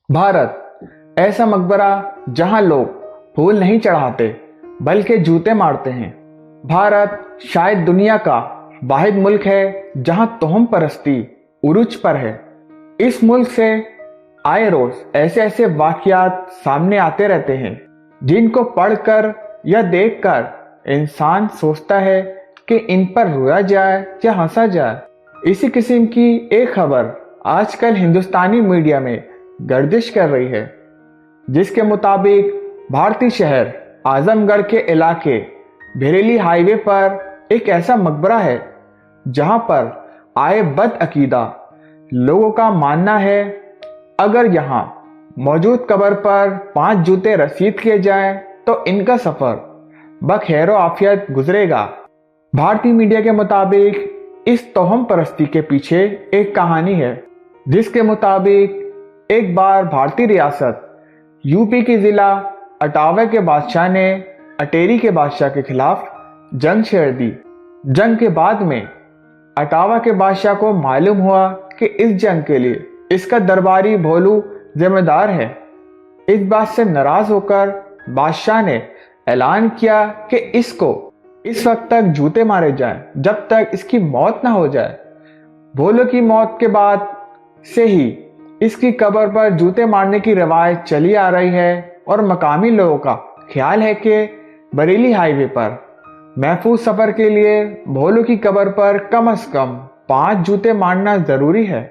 भारत ऐसा मकबरा जहां लोग फूल नहीं चढ़ाते बल्कि जूते मारते हैं। भारत शायद दुनिया का वाहिद मुल्क है जहां तोहम परस्ती उरूज पर है। इस मुल्क से आए रोज ऐसे ऐसे वाकयात सामने आते रहते हैं जिनको पढ़कर या देखकर इंसान सोचता है कि इन पर रोया जाए या हंसा जाए। इसी किस्म की एक खबर आजकल हिंदुस्तानी मीडिया में गर्दिश कर रही है, जिसके मुताबिक भारतीय शहर आजमगढ़ के इलाके बरेली हाईवे पर एक ऐसा मकबरा है जहां पर आए बदअकीदा लोगों का मानना है अगर यहां मौजूद कब्र पर 5 जूते रसीद किए जाएं तो इनका सफर बखैर आफियत गुजरेगा। भारतीय मीडिया के मुताबिक इस तोहम परस्ती के पीछे एक कहानी है, जिसके मुताबिक एक बार भारतीय रियासत यूपी की जिला अटावा के बादशाह ने अटेरी के बादशाह के खिलाफ जंग छेड़ दी। जंग के बाद में अटावा के बादशाह को मालूम हुआ कि इस जंग के लिए इसका दरबारी भोलू जिम्मेदार है। इस बात से नाराज होकर बादशाह ने ऐलान किया कि इसको इस वक्त तक जूते मारे जाएं जब तक इसकी मौत ना हो जाए। भोलू की मौत के बाद से ही इसकी कब्र पर जूते मारने की रवायत चली आ रही है और मकामी लोगों का ख्याल है कि बरेली हाईवे पर महफूज सफर के लिए भोलू की कब्र पर कम से कम 5 जूते मारना जरूरी है।